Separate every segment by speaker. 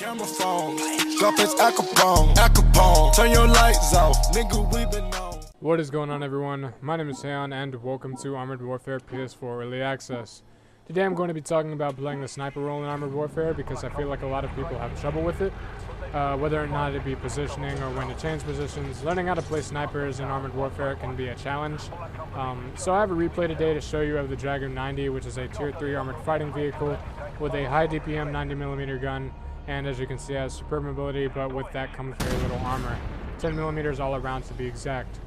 Speaker 1: Camera phone, Scarface Acapone, turn your lights off, nigga, we been on.
Speaker 2: What is going on, everyone? My name is Hayon, and welcome to Armored Warfare PS4 Early Access. Today I'm going to be talking about playing the sniper role in Armored Warfare because I feel like a lot of people have trouble with it. Whether or not it be positioning or when to change positions, learning how to play snipers in Armored Warfare can be a challenge. So I have a replay today to show you of the Dragoon 90, which is a Tier 3 armored fighting vehicle with a high DPM 90mm gun, and as you can see has superb mobility, but with that comes very little armor, 10mm all around to be exact.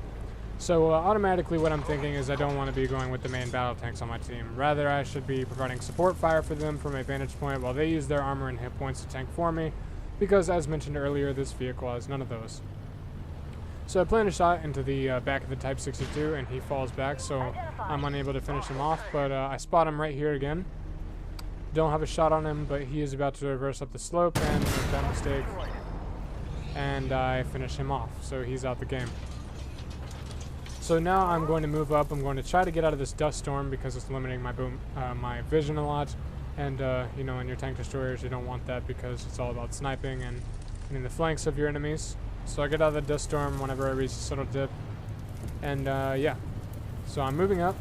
Speaker 2: So automatically what I'm thinking is I don't want to be going with the main battle tanks on my team. Rather, I should be providing support fire for them from a vantage point while they use their armor and hit points to tank for me, because as mentioned earlier, this vehicle has none of those. So I plant a shot into the back of the Type 62 and he falls back, so I'm unable to finish him off, but I spot him right here again. Don't have a shot on him, but he is about to reverse up the slope and make that mistake, and I finish him off, so he's out the game. So now I'm going to move up. I'm going to try to get out of this dust storm because it's limiting my vision a lot. And you know, in your tank destroyers, you don't want that because it's all about sniping and hitting the flanks of your enemies. So I get out of the dust storm whenever I reach a subtle dip. And yeah, so I'm moving up.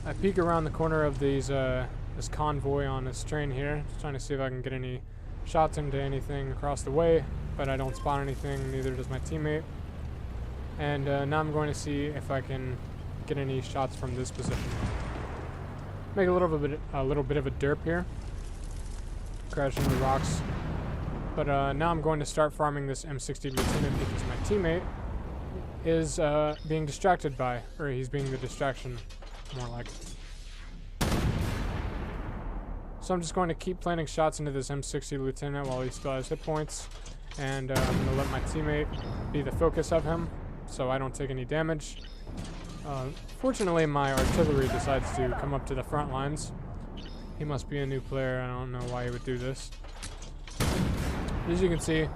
Speaker 2: I peek around the corner of these this convoy on this train here, just trying to see if I can get any shots into anything across the way, but I don't spot anything. Neither does my teammate. And now I'm going to see if I can get any shots from this position. Make a little bit of a derp here, crash into the rocks. But now I'm going to start farming this M60 lieutenant because my teammate is being distracted by, or he's being the distraction, more like. So I'm just going to keep planting shots into this M60 lieutenant while he still has hit points, and I'm going to let my teammate be the focus of him, so I don't take any damage. Fortunately, my artillery decides to come up to the front lines. He must be a new player. I don't know why he would do this. As you can see,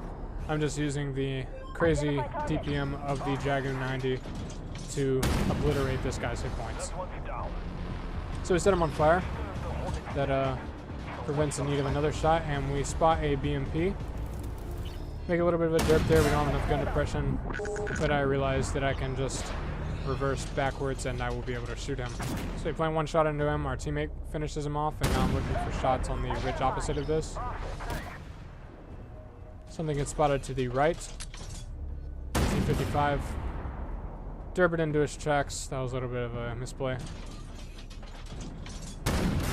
Speaker 2: I'm just using the crazy DPM of the Dragoon 90 to obliterate this guy's hit points. So we set him on fire. That prevents the need of another shot, and we spot a BMP. Make a little bit of a derp there. We don't have enough gun depression, but I realize that I can just reverse backwards and I will be able to shoot him. So we plant one shot into him, our teammate finishes him off, and now I'm looking for shots on the ridge opposite of this. Something gets spotted to the right. T-55. Derp it into his tracks. That was a little bit of a misplay.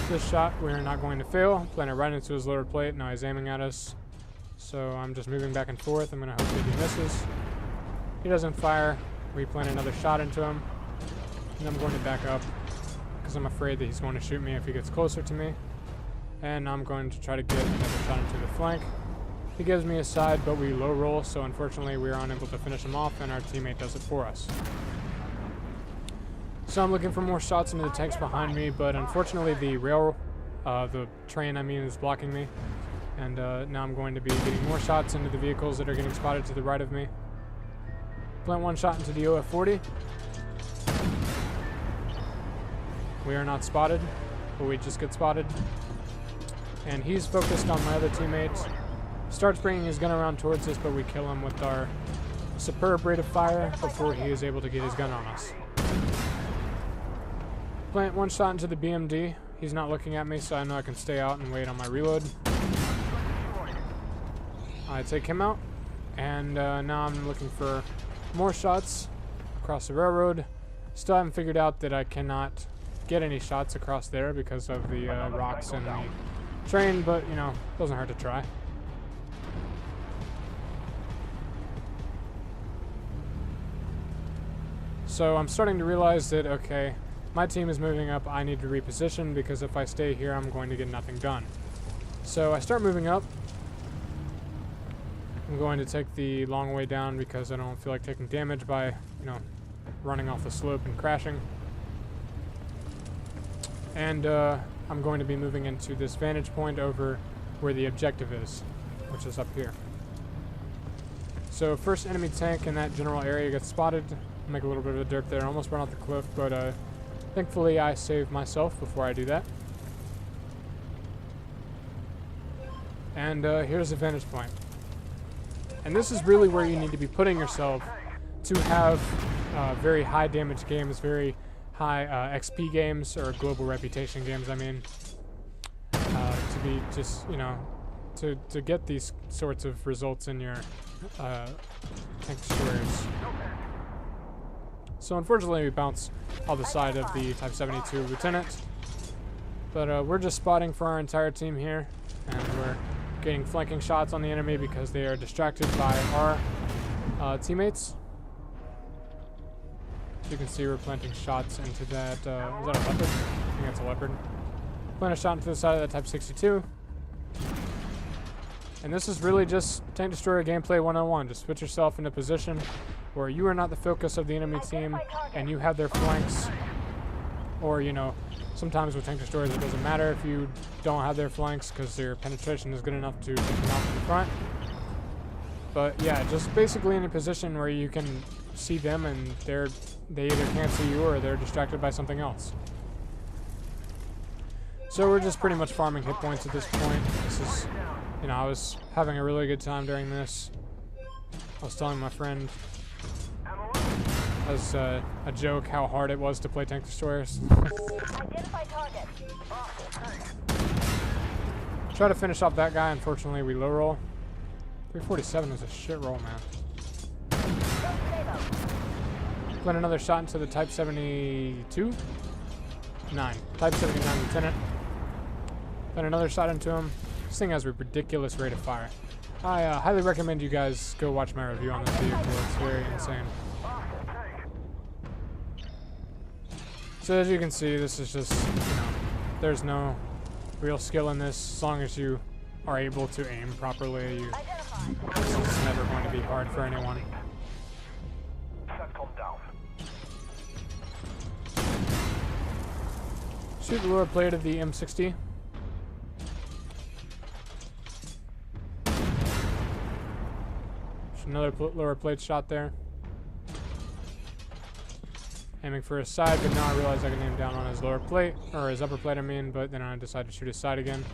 Speaker 2: This shot we're not going to fail. Plant it right into his lower plate. Now he's aiming at us. So I'm just moving back and forth. I'm going to hope that he misses. He doesn't fire. We plant another shot into him. And I'm going to back up because I'm afraid that he's going to shoot me if he gets closer to me. And I'm going to try to get another shot into the flank. He gives me a side, but we low roll, so unfortunately we are unable to finish him off, and our teammate does it for us. So I'm looking for more shots into the tanks behind me, but unfortunately the train is blocking me. And now I'm going to be getting more shots into the vehicles that are getting spotted to the right of me. Plant one shot into the OF-40. We are not spotted, but we just get spotted. And he's focused on my other teammates. Starts bringing his gun around towards us, but we kill him with our superb rate of fire before he is able to get his gun on us. Plant one shot into the BMD. He's not looking at me, so I know I can stay out and wait on my reload. I take him out, and now I'm looking for more shots across the railroad. Still haven't figured out that I cannot get any shots across there because of the rocks and the train, but you know, doesn't hurt to try. So I'm starting to realize that, okay, my team is moving up, I need to reposition because if I stay here, I'm going to get nothing done. So I start moving up. I'm going to take the long way down because I don't feel like taking damage by, you know, running off the slope and crashing. And I'm going to be moving into this vantage point over where the objective is, which is up here. So first enemy tank in that general area gets spotted. Make a little bit of a derp there, almost run off the cliff, but thankfully I saved myself before I do that. And here's the vantage point. And this is really where you need to be putting yourself to have very high damage games, very high XP games, or global reputation games, I mean. To be just, you know, to get these sorts of results in your tank destroyers. So unfortunately we bounce on the side of the Type 72 Lieutenant. But we're just spotting for our entire team here, and we're getting flanking shots on the enemy because they are distracted by our teammates. As you can see, we're planting shots into that, is that a leopard? I think that's a leopard. Plant a shot into the side of that Type 62. And this is really just tank destroyer gameplay 101. Just put yourself in a position where you are not the focus of the enemy team and you have their flanks. Or, you know, sometimes with tank destroyers it doesn't matter if you don't have their flanks because their penetration is good enough to take them out from the front. But yeah, just basically in a position where you can see them and they either can't see you or they're distracted by something else. So we're just pretty much farming hit points at this point. This is, you know, I was having a really good time during this. I was telling my friend as a joke how hard it was to play tank destroyers. Try to finish off that guy. Unfortunately, we low roll. 347 is a shit roll, man. Plant another shot into the Type 72? 9. Type 79 Lieutenant. Plant another shot into him. This thing has a ridiculous rate of fire. I highly recommend you guys go watch my review on this vehicle. It's very insane. So as you can see, this is just, you know, there's no real skill in this. As long as you are able to aim properly, this is never going to be hard for anyone. Shoot the lower plate of the M60. Another lower plate shot there. Aiming for his side, but now I realize I can aim down on his lower plate, or his upper plate I mean, but then I decide to shoot his side again.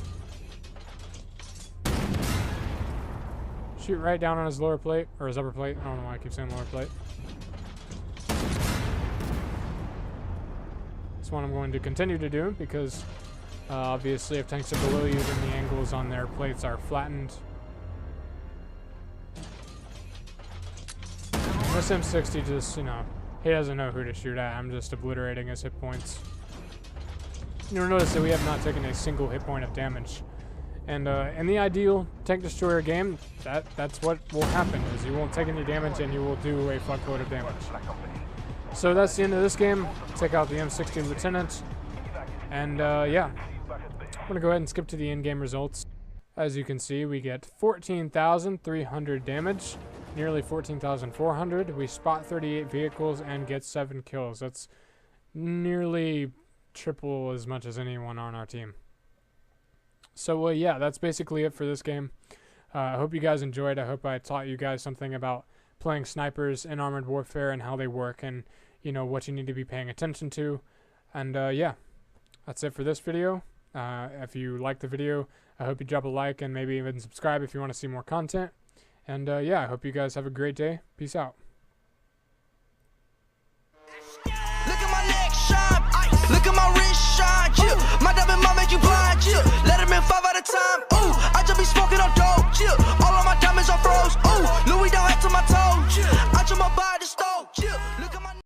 Speaker 2: Shoot right down on his lower plate, or his upper plate. I don't know why I keep saying lower plate. That's what I'm going to continue to do, because obviously if tanks are below you, then the angles on their plates are flattened. This M60 just, you know, he doesn't know who to shoot at. I'm just obliterating his hit points. You'll notice that we have not taken a single hit point of damage. And in the ideal tank destroyer game, that's what will happen, is you won't take any damage and you will do a fuckload of damage. So that's the end of this game. Take out the M60 Lieutenant. And yeah, I'm going to go ahead and skip to the in-game results. As you can see, we get 14,300 damage. Nearly 14,400. We spot 38 vehicles and get 7 kills. That's nearly triple as much as anyone on our team. So yeah, that's basically it for this game. I hope you guys enjoyed. I hope I taught you guys something about playing snipers in Armored Warfare and how they work and, you know, what you need to be paying attention to. And yeah, that's it for this video. If you like the video, I hope you drop a like and maybe even subscribe if you want to see more content. And yeah, I hope you guys have a great day. Peace out.
Speaker 3: Look at my neck shine, look at my wrist shine, yeah. My diamond might make you blind, yeah. Let him in 5 at a time, ooh. I just be